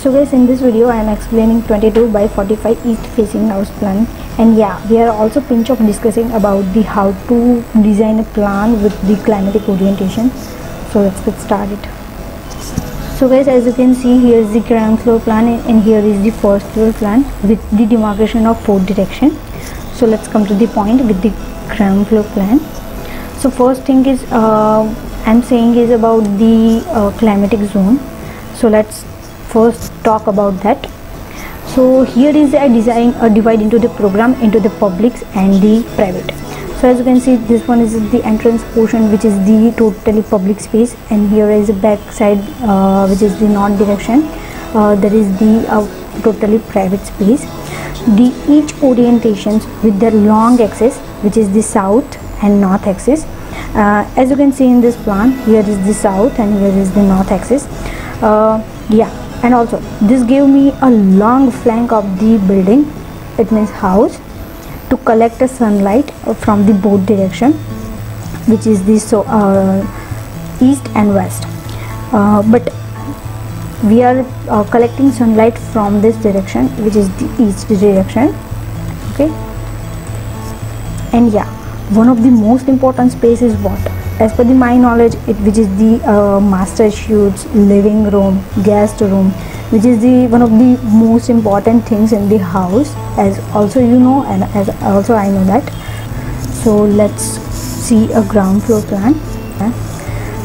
So guys, in this video I am explaining 22 by 45 east facing house plan, and yeah, we are also pinch of discussing about the how to design a plan with the climatic orientation. So let's get started. So guys, as you can see, here is the ground floor plan and here is the first floor plan with the demarcation of 4 direction. So let's come to the point with the ground floor plan. So first thing is I'm saying is about the climatic zone. So let's first talk about that. So here is a design divide into the program into the publics and the private. So as you can see, this one is the entrance portion, which is the totally public space, and here is the back side which is the north direction, that is the totally private space. The each orientations with their long axis, which is the south and north axis. As you can see in this plan, here is the south and here is the north axis. Yeah, and also this gave me a long flank of the building, it means house, to collect the sunlight from the both direction, which is the east and west, but we are collecting sunlight from this direction, which is the east direction. Okay, and yeah, one of the most important space is what, as per my knowledge, which is the master suites, living room, guest room, which is the one of the most important things in the house, as also you know, and as also I know that. So let's see a ground floor plan.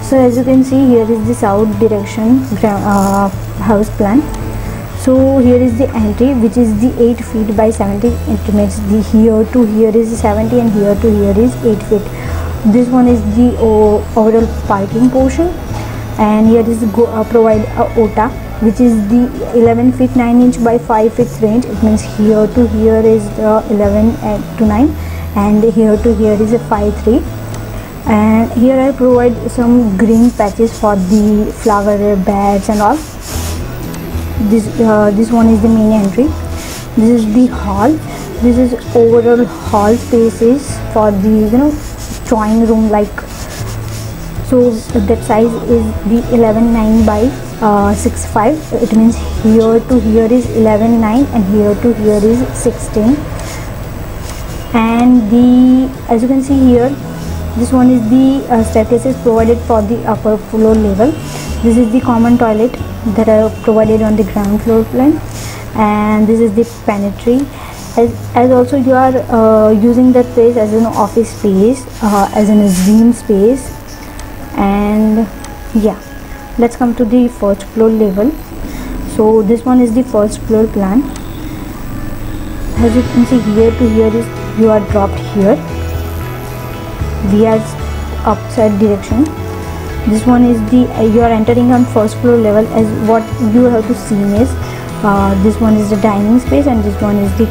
So as you can see, here is the south direction house plan. So here is the entry, which is the 8 feet by 70. It means the here to here is 70 and here to here is 8 feet. This one is the overall parking portion, and here is provide a OTA, which is the 11 feet 9 inch by 5 feet range. It means here to here is 11 to 9, and here to here is a 5-3. And here I provide some green patches for the flower beds and all. This one is the main entry. This is the hall. This is overall hall spaces for the drawing room like. So that size is the 11.9 by 6.5. It means here to here is 11.9 and here to here is 16. And as you can see here, this one is the staircases provided for the upper floor level. This is the common toilet that are provided on the ground floor plan, and this is the pantry. As also you are using that space as an office space, as an gym space. And yeah, let's come to the first floor level. So this one is the first floor plan. As you can see, here to here is you are dropped here. We are upside direction. This one is the you are entering on first floor level. As what you have to see is this one is the dining space and this one is the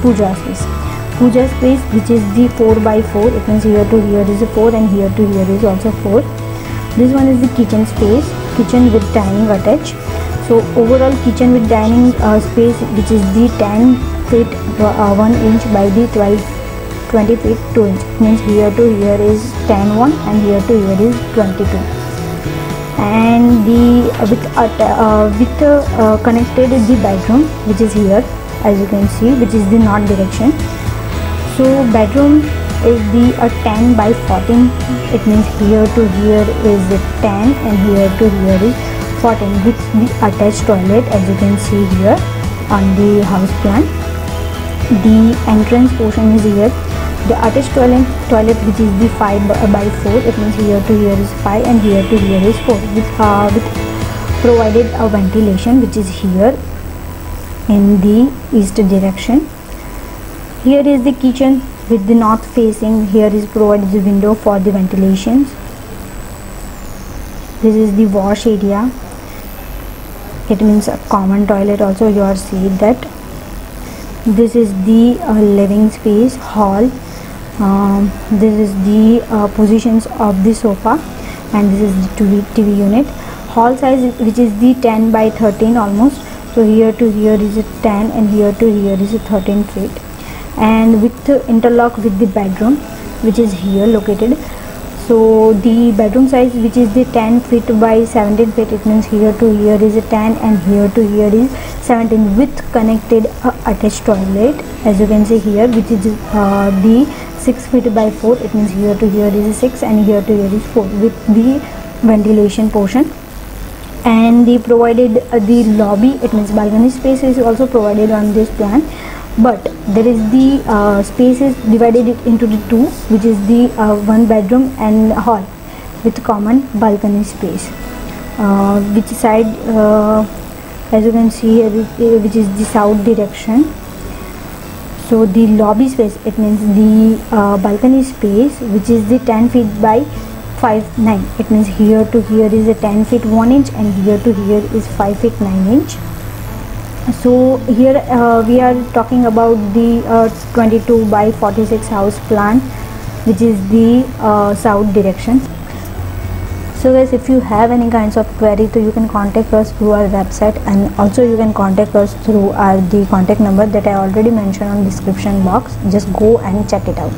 puja space. Puja space, which is the 4 by 4. It means here to here is a 4 and here to here is also 4. This one is the kitchen space, kitchen with dining attached. So overall kitchen with dining space, which is the 10 feet 1 inch by the 20 feet 2 inch. Means here to here is 10.1 and here to here is 22. And connected is the bedroom, which is here, as you can see, which is the north direction. So bedroom is the 10 by 14. It means here to here is 10 and here to here is 14 with the attached toilet, as you can see here on the house plan. The entrance portion is here. The attached toilet which is the 5 by 4. It means here to here is 5 and here to here is 4 with provided a ventilation, which is here in the east direction. Here is the kitchen with the north facing. Here is provided the window for the ventilations. This is the wash area. It means a common toilet also, you are seeing that. This is the living space, hall. This is the positions of the sofa, and this is the TV unit. Hall size, which is the 10 by 13 almost. So here to here is a 10 and here to here is a 13 feet, and with the interlock with the bedroom, which is here located. So the bedroom size, which is the 10 feet by 17 feet, it means here to here is a 10 and here to here is 17, with connected attached toilet, as you can see here, which is the 6 feet by 4, it means here to here is 6 and here to here is 4, with the ventilation portion. And the provided the lobby, it means balcony space, is also provided on this plan, but there is the space is divided it into the two, which is the one bedroom and hall with common balcony space, which side, as you can see here, which is the south direction. So the lobby space, it means the balcony space, which is the 10 feet by 5'9", it means here to here is a 10 feet 1 inch and here to here is 5 feet 9 inch. So here we are talking about the 22 by 46 house plan, which is the south direction. So guys, if you have any kinds of query, so you can contact us through our website, and also you can contact us through the contact number that I already mentioned on description box. Just go and check it out.